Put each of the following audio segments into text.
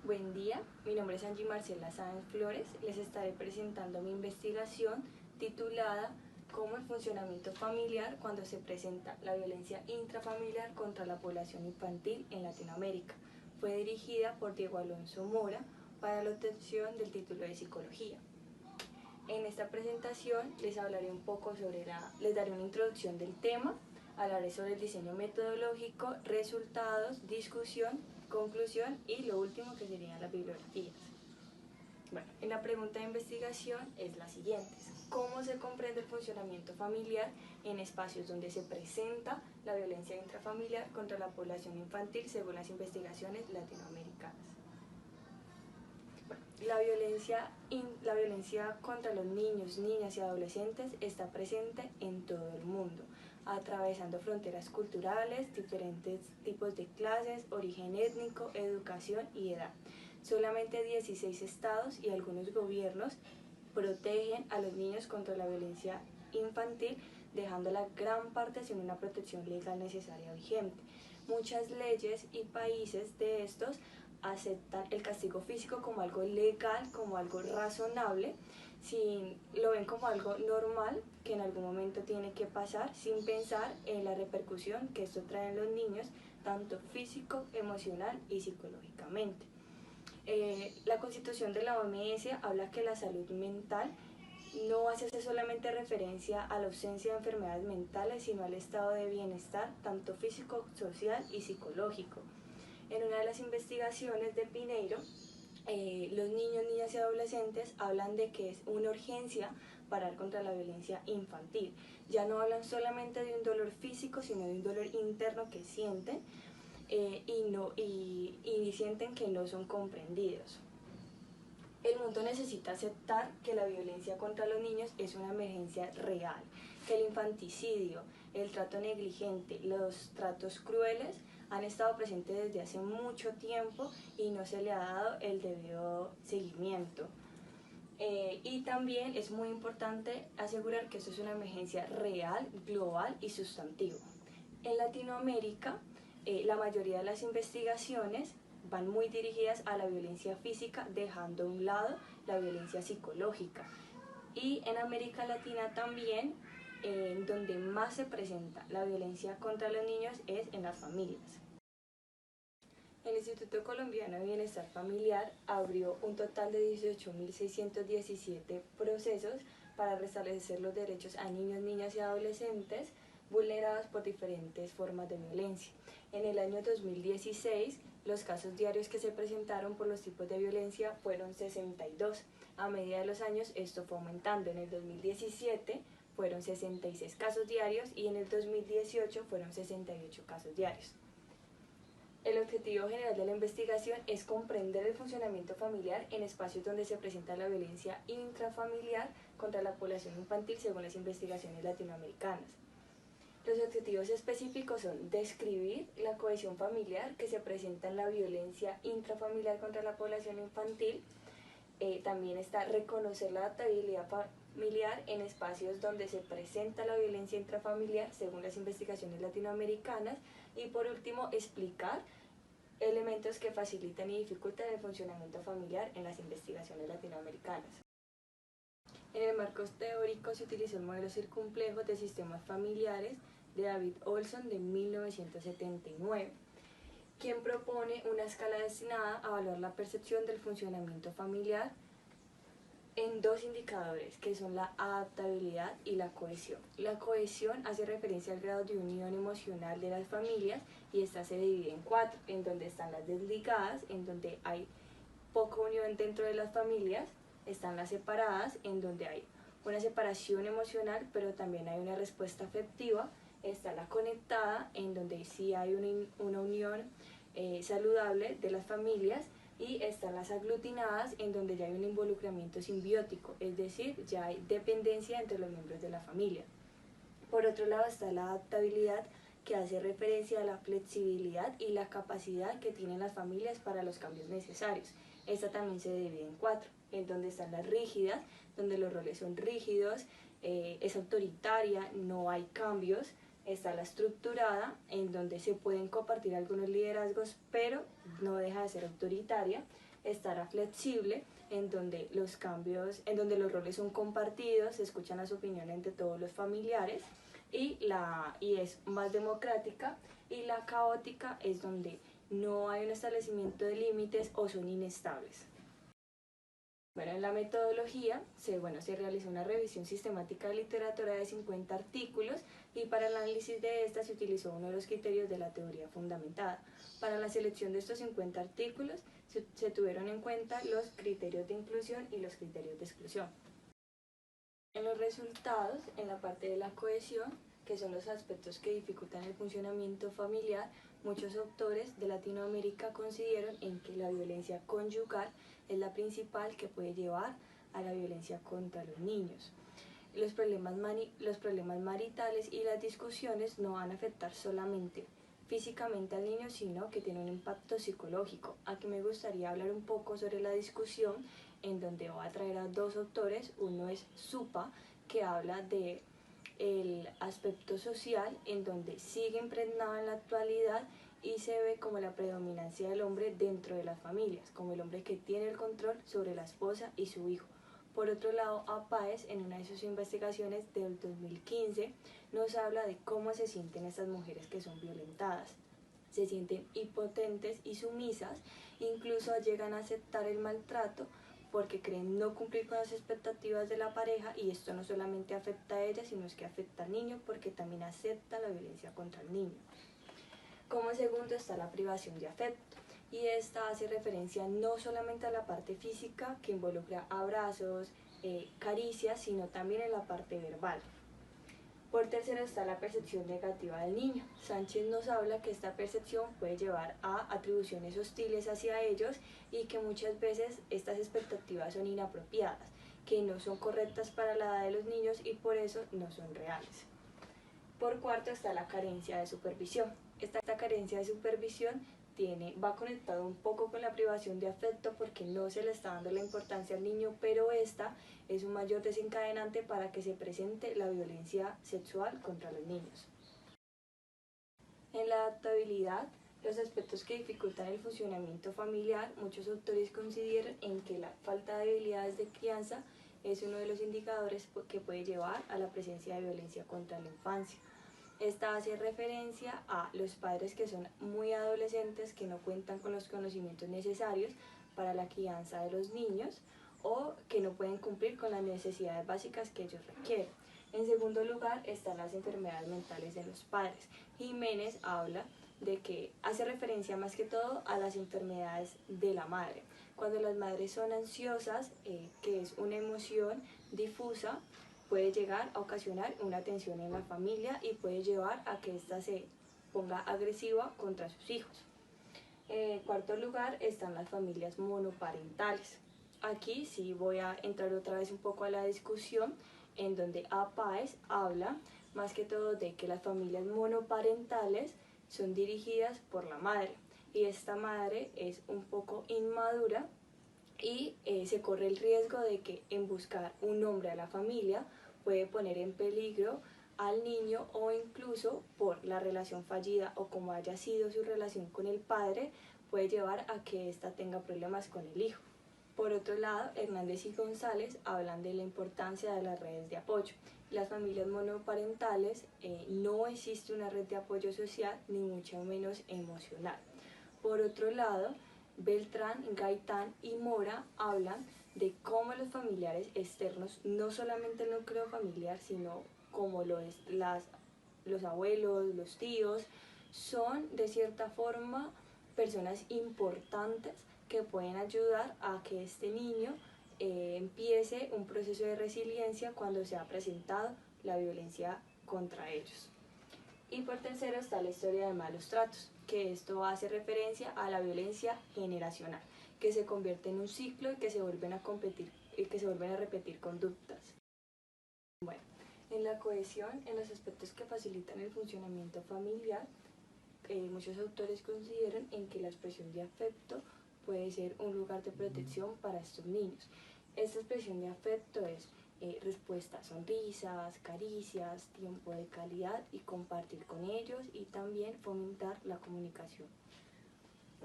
Buen día, mi nombre es Angie Marcela Sáenz Flores. Les estaré presentando mi investigación titulada ¿Cómo el funcionamiento familiar cuando se presenta la violencia intrafamiliar contra la población infantil en Latinoamérica? Fue dirigida por Diego Alonso Mora para la obtención del título de Psicología. En esta presentación les hablaré un poco les daré una introducción del tema, hablaré sobre el diseño metodológico, resultados, discusión, conclusión y lo último que serían las bibliografías. Bueno, en la pregunta de investigación es la siguiente: ¿cómo se comprende el funcionamiento familiar en espacios donde se presenta la violencia intrafamiliar contra la población infantil según las investigaciones latinoamericanas? La violencia contra los niños, niñas y adolescentes está presente en todo el mundo, atravesando fronteras culturales, diferentes tipos de clases, origen étnico, educación y edad. Solamente 16 estados y algunos gobiernos protegen a los niños contra la violencia infantil, dejando la gran parte sin una protección legal necesaria vigente. Muchas leyes y países de estos aceptan el castigo físico como algo legal, como algo razonable, lo ven como algo normal que en algún momento tiene que pasar, sin pensar en la repercusión que esto trae en los niños, tanto físico, emocional y psicológicamente. La Constitución de la OMS habla que la salud mental no hace solamente referencia a la ausencia de enfermedades mentales, sino al estado de bienestar, tanto físico, social y psicológico. En una de las investigaciones de Pineiro, los niños, niñas y adolescentes hablan de que es una urgencia parar contra la violencia infantil. Ya no hablan solamente de un dolor físico, sino de un dolor interno que sienten y sienten que no son comprendidos. El mundo necesita aceptar que la violencia contra los niños es una emergencia real, que el infanticidio, el trato negligente, los tratos crueles han estado presentes desde hace mucho tiempo y no se le ha dado el debido seguimiento. Y también es muy importante asegurar que esto es una emergencia real, global y sustantiva. En Latinoamérica, la mayoría de las investigaciones van muy dirigidas a la violencia física, dejando a un lado la violencia psicológica. Y en América Latina también, donde más se presenta la violencia contra los niños es en las familias. El Instituto Colombiano de Bienestar Familiar abrió un total de 18.617 procesos para restablecer los derechos a niños, niñas y adolescentes vulnerados por diferentes formas de violencia. En el año 2016, los casos diarios que se presentaron por los tipos de violencia fueron 62. A medida de los años esto fue aumentando. En el 2017 fueron 66 casos diarios y en el 2018 fueron 68 casos diarios. El objetivo general de la investigación es comprender el funcionamiento familiar en espacios donde se presenta la violencia intrafamiliar contra la población infantil según las investigaciones latinoamericanas. Los objetivos específicos son describir la cohesión familiar que se presenta en la violencia intrafamiliar contra la población infantil. También está reconocer la adaptabilidad familiar en espacios donde se presenta la violencia intrafamiliar según las investigaciones latinoamericanas. Y por último, explicar elementos que facilitan y dificultan el funcionamiento familiar en las investigaciones latinoamericanas. En el marco teórico se utilizó el modelo circunplejo de sistemas familiares de David Olson de 1979, quien propone una escala destinada a evaluar la percepción del funcionamiento familiar en dos indicadores, que son la adaptabilidad y la cohesión. La cohesión hace referencia al grado de unión emocional de las familias y esta se divide en 4, en donde están las desligadas, en donde hay poca unión dentro de las familias, están las separadas, en donde hay una separación emocional, pero también hay una respuesta afectiva, está la conectada, en donde sí hay una unión saludable de las familias, y están las aglutinadas, en donde ya hay un involucramiento simbiótico, es decir, ya hay dependencia entre los miembros de la familia. Por otro lado está la adaptabilidad, que hace referencia a la flexibilidad y la capacidad que tienen las familias para los cambios necesarios. Esta también se divide en 4, en donde están las rígidas, donde los roles son rígidos, es autoritaria, no hay cambios. Está la estructurada, en donde se pueden compartir algunos liderazgos, pero no deja de ser autoritaria. Está la flexible, en donde los roles son compartidos, se escuchan las opiniones de todos los familiares, y es más democrática. Y la caótica es donde no hay un establecimiento de límites o son inestables. Bueno, en la metodología se realizó una revisión sistemática de literatura de 50 artículos, y para el análisis de esta se utilizó uno de los criterios de la teoría fundamentada. Para la selección de estos 50 artículos se tuvieron en cuenta los criterios de inclusión y los criterios de exclusión. En los resultados, en la parte de la cohesión, que son los aspectos que dificultan el funcionamiento familiar, muchos autores de Latinoamérica coincidieron en que la violencia conyugal es la principal que puede llevar a la violencia contra los niños. Los problemas maritales y las discusiones no van a afectar solamente físicamente al niño, sino que tiene un impacto psicológico. Aquí me gustaría hablar un poco sobre la discusión, en donde voy a traer a dos autores. Uno es Supa, que habla de el aspecto social, en donde sigue impregnado en la actualidad y se ve como la predominancia del hombre dentro de las familias, como el hombre que tiene el control sobre la esposa y su hijo. Por otro lado, Páez, en una de sus investigaciones del 2015, nos habla de cómo se sienten estas mujeres que son violentadas. Se sienten impotentes y sumisas, incluso llegan a aceptar el maltrato porque creen no cumplir con las expectativas de la pareja, y esto no solamente afecta a ella, sino que afecta al niño, porque también acepta la violencia contra el niño. Como segundo está la privación de afecto, y esta hace referencia no solamente a la parte física, que involucra abrazos, caricias, sino también en la parte verbal. Por tercero está la percepción negativa del niño. Sánchez nos habla que esta percepción puede llevar a atribuciones hostiles hacia ellos, y que muchas veces estas expectativas son inapropiadas, que no son correctas para la edad de los niños y por eso no son reales. Por cuarto está la carencia de supervisión. Esta carencia de supervisión va conectado un poco con la privación de afecto, porque no se le está dando la importancia al niño, pero esta es un mayor desencadenante para que se presente la violencia sexual contra los niños. En la adaptabilidad, los aspectos que dificultan el funcionamiento familiar, muchos autores consideran en que la falta de habilidades de crianza es uno de los indicadores que puede llevar a la presencia de violencia contra la infancia. Esta hace referencia a los padres que son muy adolescentes, que no cuentan con los conocimientos necesarios para la crianza de los niños, o que no pueden cumplir con las necesidades básicas que ellos requieren. En segundo lugar están las enfermedades mentales de los padres. Jiménez habla de que hace referencia más que todo a las enfermedades de la madre. Cuando las madres son ansiosas, que es una emoción difusa, puede llegar a ocasionar una tensión en la familia y puede llevar a que ésta se ponga agresiva contra sus hijos. En cuarto lugar están las familias monoparentales. Aquí sí voy a entrar otra vez un poco a la discusión, en donde Páez habla más que todo de que las familias monoparentales son dirigidas por la madre, y esta madre es un poco inmadura, y se corre el riesgo de que en buscar un hombre a la familia puede poner en peligro al niño, o incluso por la relación fallida o como haya sido su relación con el padre, puede llevar a que ésta tenga problemas con el hijo. Por otro lado, Hernández y González hablan de la importancia de las redes de apoyo. Las familias monoparentales no existe una red de apoyo social, ni mucho menos emocional. Por otro lado, Beltrán, Gaitán y Mora hablan de cómo los familiares externos, no solamente el núcleo familiar, sino como lo es los abuelos, los tíos, son de cierta forma personas importantes que pueden ayudar a que este niño empiece un proceso de resiliencia cuando se ha presentado la violencia contra ellos. Y por tercero está la historia de malos tratos, que esto hace referencia a la violencia generacional, que se convierte en un ciclo y que se vuelven a repetir conductas. Bueno, en la cohesión, en los aspectos que facilitan el funcionamiento familiar, muchos autores consideran en que la expresión de afecto puede ser un lugar de protección para estos niños. Esta expresión de afecto es respuestas, sonrisas, caricias, tiempo de calidad y compartir con ellos, y también fomentar la comunicación.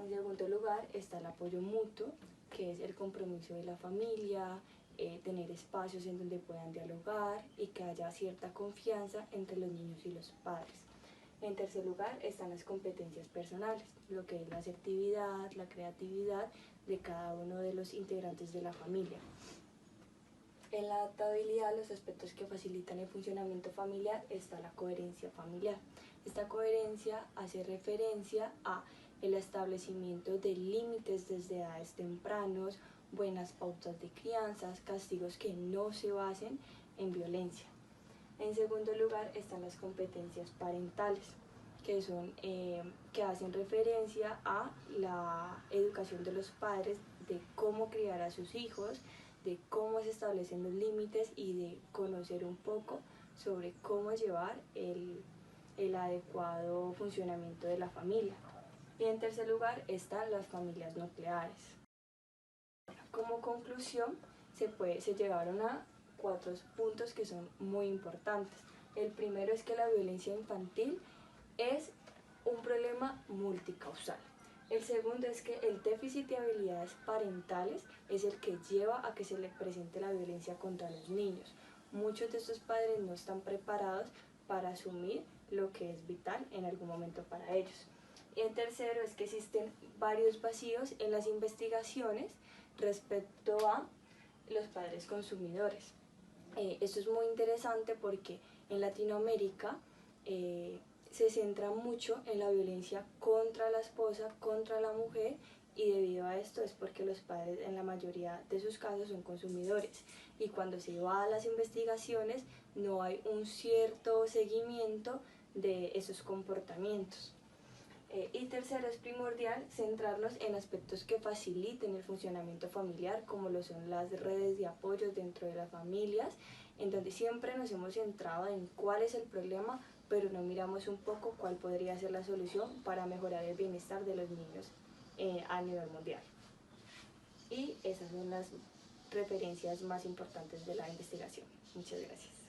En segundo lugar está el apoyo mutuo, que es el compromiso de la familia, tener espacios en donde puedan dialogar y que haya cierta confianza entre los niños y los padres. En tercer lugar están las competencias personales, lo que es la asertividad, la creatividad de cada uno de los integrantes de la familia. En la adaptabilidad, los aspectos que facilitan el funcionamiento familiar está la coherencia familiar. Esta coherencia hace referencia a el establecimiento de límites desde edades tempranos, buenas pautas de crianzas, castigos que no se basen en violencia. En segundo lugar están las competencias parentales, que hacen referencia a la educación de los padres, de cómo criar a sus hijos, de cómo se establecen los límites y de conocer un poco sobre cómo llevar el adecuado funcionamiento de la familia. Y en tercer lugar están las familias nucleares. Como conclusión, se llegaron a 4 puntos que son muy importantes. El primero es que la violencia infantil es un problema multicausal. El segundo es que el déficit de habilidades parentales es el que lleva a que se le presente la violencia contra los niños. Muchos de estos padres no están preparados para asumir lo que es vital en algún momento para ellos. Y el tercero es que existen varios vacíos en las investigaciones respecto a los padres consumidores. Esto es muy interesante porque en Latinoamérica se centra mucho en la violencia contra la esposa, contra la mujer, y debido a esto es porque los padres en la mayoría de sus casos son consumidores, y cuando se va a las investigaciones no hay un cierto seguimiento de esos comportamientos. Y tercero, es primordial centrarnos en aspectos que faciliten el funcionamiento familiar, como lo son las redes de apoyo dentro de las familias, en donde siempre nos hemos centrado en cuál es el problema, pero no miramos un poco cuál podría ser la solución para mejorar el bienestar de los niños a nivel mundial. Y esas son las referencias más importantes de la investigación. Muchas gracias.